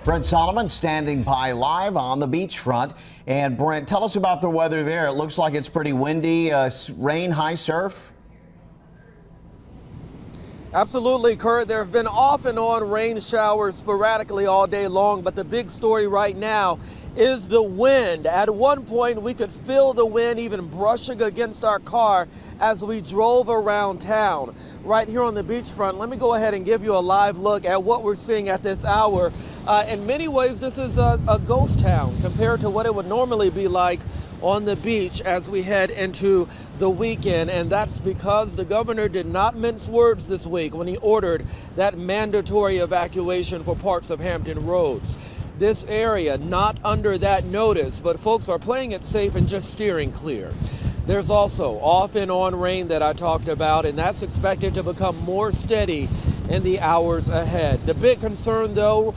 Brent Solomon standing by live on the beachfront. And Brent, tell us about the weather there. It looks like it's pretty windy, rain, high surf. Absolutely, Kurt. There have been off and on rain showers sporadically all day long, but the big story right now is the wind. At one point, we could feel the wind even brushing against our car as we drove around town. Right here on the beachfront, let me go ahead and give you a live look at what we're seeing at this hour. In many ways, this is a ghost town compared to what it would normally be like on the beach as we head into the weekend, and that's because the governor did not mince words this week when he ordered that mandatory evacuation for parts of Hampton Roads. This area not under that notice, but folks are playing it safe and just steering clear. There's also off and on rain that I talked about, and that's expected to become more steady in the hours ahead. The big concern, though,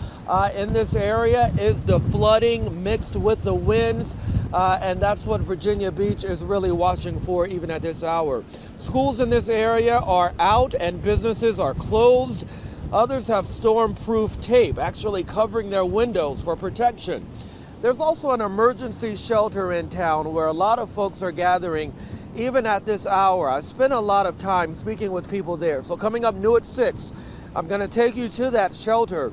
in this area is the flooding mixed with the winds, and that's what Virginia Beach is really watching for even at this hour. Schools in this area are out and businesses are closed. Others have storm-proof tape actually covering their windows for protection. There's also an emergency shelter in town where a lot of folks are gathering even at this hour. I spent a lot of time speaking with people there. So coming up new at 6, I'm going to take you to that shelter.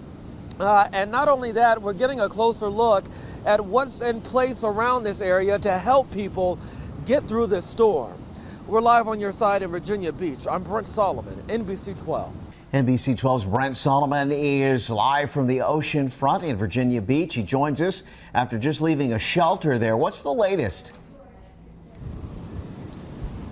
And not only that, we're getting a closer look at what's in place around this area to help people get through this storm. We're live on your side in Virginia Beach. I'm Brent Solomon, NBC 12. NBC 12's Brent Solomon is live from the ocean front in Virginia Beach. He joins us after just leaving a shelter there. What's the latest?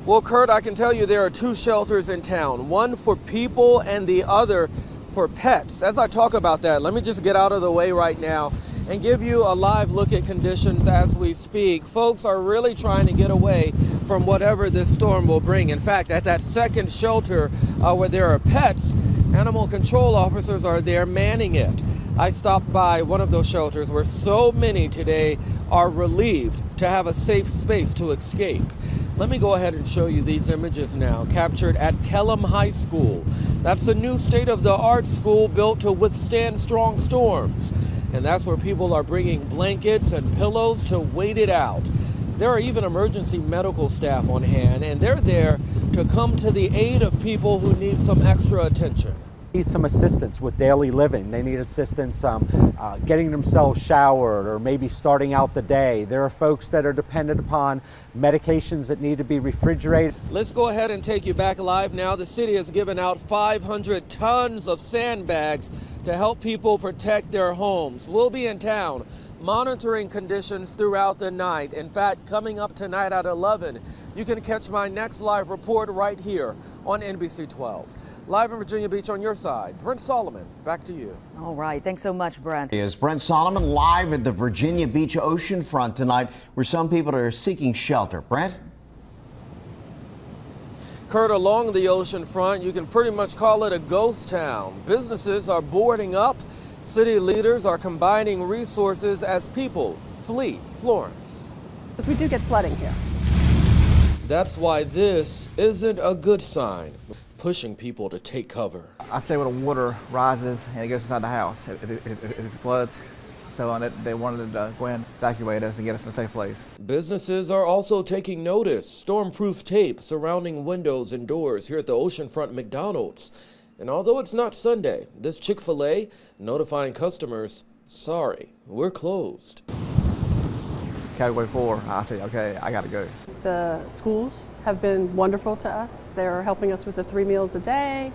Well, Kurt, I can tell you there are 2 shelters in town, one for people and the other for pets. As I talk about that, let me just get out of the way right now and give you a live look at conditions as we speak. Folks are really trying to get away from whatever this storm will bring. In fact, at that second shelter where there are pets, animal control officers are there manning it. I stopped by one of those shelters where so many today are relieved to have a safe space to escape. Let me go ahead and show you these images now, captured at Kellam High School. That's a new state-of-the-art school built to withstand strong storms. And that's where people are bringing blankets and pillows to wait it out. There are even emergency medical staff on hand, and they're there to come to the aid of people who need some extra attention. Need some assistance with daily living. They need assistance getting themselves showered or maybe starting out the day. There are folks that are dependent upon medications that need to be refrigerated. Let's go ahead and take you back live now. The city has given out 500 tons of sandbags to help people protect their homes. We'll be in town monitoring conditions throughout the night. In fact, coming up tonight at 11, you can catch my next live report right here on NBC 12. Live in Virginia Beach on your side, Brent Solomon, back to you. All right, thanks so much, Brent. Is Brent Solomon live at the Virginia Beach ocean front tonight where some people are seeking shelter. Brent? Kurt, along the ocean front, you can pretty much call it a ghost town. Businesses are boarding up. City leaders are combining resources as people flee Florence. We do get flooding here. That's why this isn't a good sign, pushing people to take cover. I say when the water rises and it goes inside the house, if it floods, so they wanted to go and evacuate us and get us in a safe place. Businesses are also taking notice. Storm-proof tape surrounding windows and doors here at the oceanfront McDonald's. And although it's not Sunday, this Chick-fil-A notifying customers, sorry, we're closed. Category 4, I said, okay, I gotta go. The schools have been wonderful to us. They're helping us with the 3 meals a day.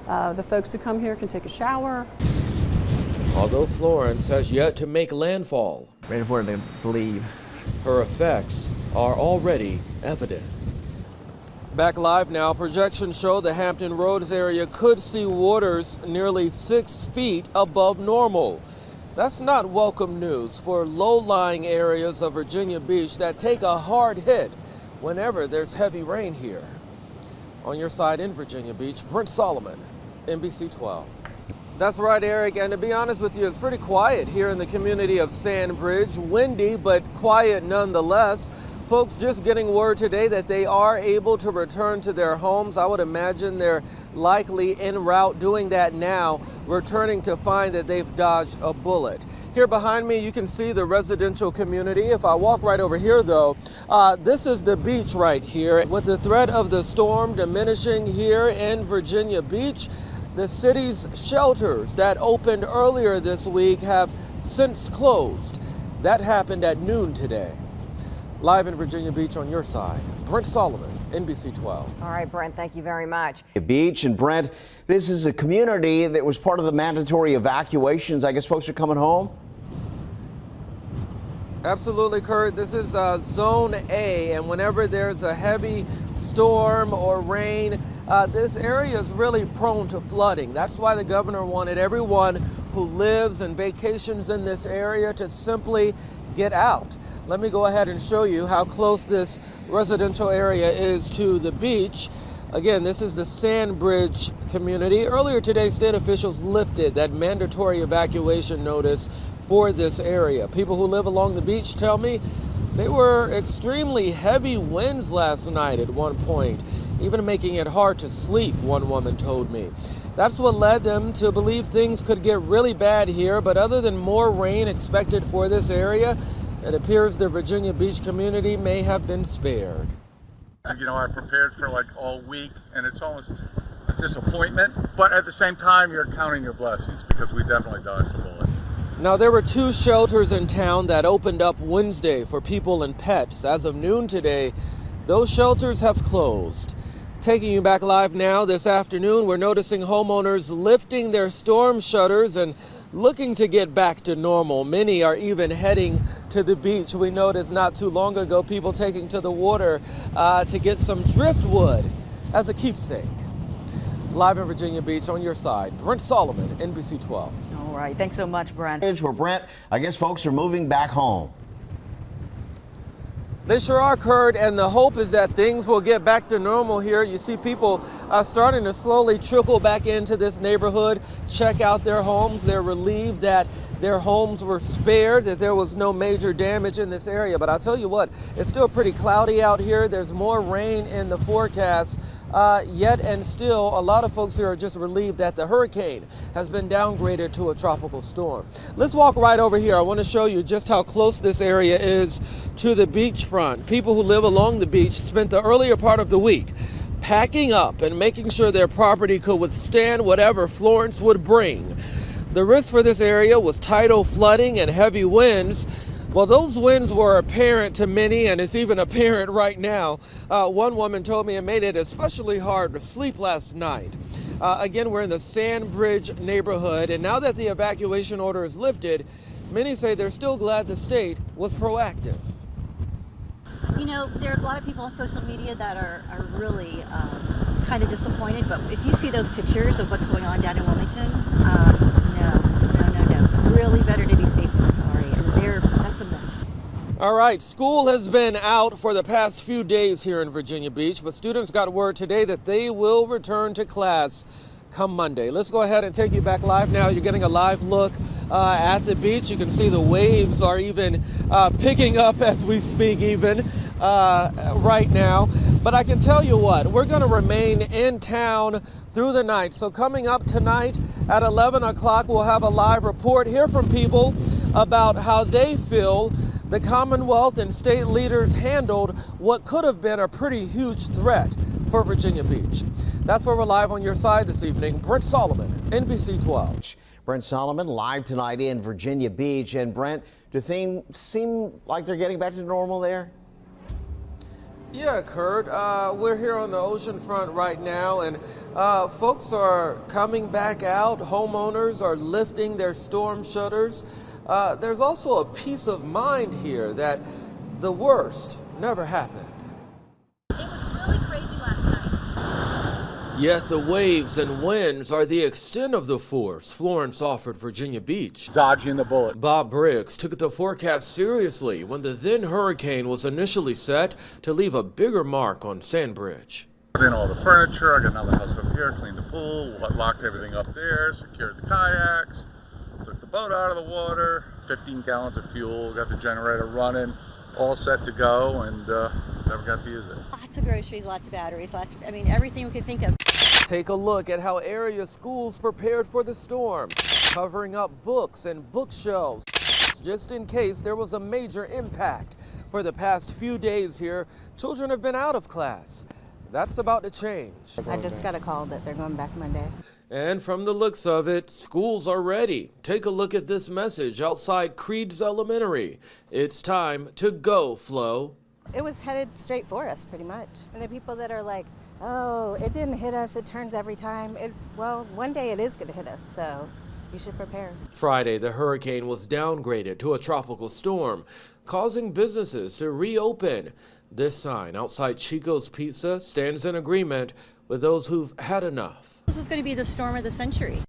The folks who come here can take a shower. Although Florence has yet to make landfall, Ready for it to leave. her effects are already evident. Back live now, projections show the Hampton Roads area could see waters nearly 6 feet above normal. That's not welcome news for low-lying areas of Virginia Beach that take a hard hit whenever there's heavy rain here. On your side in Virginia Beach, Brent Solomon, NBC 12. That's right, Eric, and to be honest with you, it's pretty quiet here in the community of Sandbridge. Windy, but quiet nonetheless. Folks just getting word today that they are able to return to their homes. I would imagine they're likely en route doing that now, returning to find that they've dodged a bullet. Here behind me, you can see the residential community. If I walk right over here, though, this is the beach right here. With the threat of the storm diminishing here in Virginia Beach, the city's shelters that opened earlier this week have since closed. That happened at noon today. Live in Virginia Beach on your side, Brent Solomon, NBC 12. All right, Brent, thank you very much. Beach. And Brent, this is a community that was part of the mandatory evacuations. I guess folks are coming home? Absolutely, Kurt. This is Zone A, and whenever there's a heavy storm or rain, this area is really prone to flooding. That's why the governor wanted everyone who lives and vacations in this area to simply get out. Let me go ahead and show you how close this residential area is to the beach. Again, this is the Sandbridge community. Earlier today, state officials lifted that mandatory evacuation notice for this area. People who live along the beach tell me they were extremely heavy winds last night at one point, even making it hard to sleep, one woman told me. That's what led them to believe things could get really bad here, but other than more rain expected for this area, it appears the Virginia Beach community may have been spared. You know, I prepared for like all week, and it's almost a disappointment, but at the same time, you're counting your blessings because we definitely dodged the bullet. Now, there were 2 shelters in town that opened up Wednesday for people and pets. As of noon today, those shelters have closed. Taking you back live now this afternoon, we're noticing homeowners lifting their storm shutters and looking to get back to normal. Many are even heading to the beach. We noticed not too long ago people taking to the water to get some driftwood as a keepsake. Live in Virginia Beach on your side, Brent Solomon, NBC 12. All right. Thanks so much, Brent. Where Brent, I guess folks are moving back home. They sure are, Kurt, and the hope is that things will get back to normal here. You see people starting to slowly trickle back into this neighborhood, check out their homes. They're relieved that their homes were spared, that there was no major damage in this area. But I'll tell you what, it's still pretty cloudy out here. There's more rain in the forecast. Yet and still, a lot of folks here are just relieved that the hurricane has been downgraded to a tropical storm. Let's walk right over here. I want to show you just how close this area is to the beachfront. People who live along the beach spent the earlier part of the week packing up and making sure their property could withstand whatever Florence would bring. The risk for this area was tidal flooding and heavy winds. Well, those winds were apparent to many, and it's even apparent right now. One woman told me it made it especially hard to sleep last night. Again, we're in the Sandbridge neighborhood, and now that the evacuation order is lifted, many say they're still glad the state was proactive. You know, there's a lot of people on social media that are really kind of disappointed, but if you see those pictures of what's going on down in Wilmington, no. Really better to be safe than sorry, and that's a mess. All right, school has been out for the past few days here in Virginia Beach, but students got word today that they will return to class come Monday. Let's go ahead and take you back live now. You're getting a live look at the beach. You can see the waves are even picking up as we speak even right now. But I can tell you what, we're going to remain in town through the night. So coming up tonight at 11 o'clock, we'll have a live report, hear from people about how they feel the Commonwealth and state leaders handled what could have been a pretty huge threat for Virginia Beach. That's where we're live on your side this evening. Brent Solomon, NBC 12. Brent Solomon live tonight in Virginia Beach. And Brent, do things seem like they're getting back to normal there? Yeah, Kurt, we're here on the ocean front right now, and folks are coming back out. Homeowners are lifting their storm shutters. There's also a peace of mind here that the worst never happened. It was really crazy last night. Yet the waves and winds are the extent of the force Florence offered Virginia Beach. Dodging the bullet. Bob Briggs took the forecast seriously when the then hurricane was initially set to leave a bigger mark on Sandbridge. Put in all the furniture, I got another house over here, cleaned the pool, locked everything up there, secured the kayaks, took the boat out of the water, 15 gallons of fuel, got the generator running. all set to go and never got to use it. Lots of groceries, lots of batteries, I mean, everything we could think of. Take a look at how area schools prepared for the storm, covering up books and bookshelves, just in case there was a major impact. For the past few days here, children have been out of class. That's about to change. I just got a call that they're going back Monday. And from the looks of it, schools are ready. Take a look at this message outside Creeds Elementary. It's time to go, Flo. It was headed straight for us, pretty much. And the people that are like, oh, it didn't hit us, it turns every time. Well, one day it is going to hit us, so you should prepare. Friday, the hurricane was downgraded to a tropical storm, causing businesses to reopen. This sign outside Chico's Pizza stands in agreement with those who've had enough. This is going to be the storm of the century.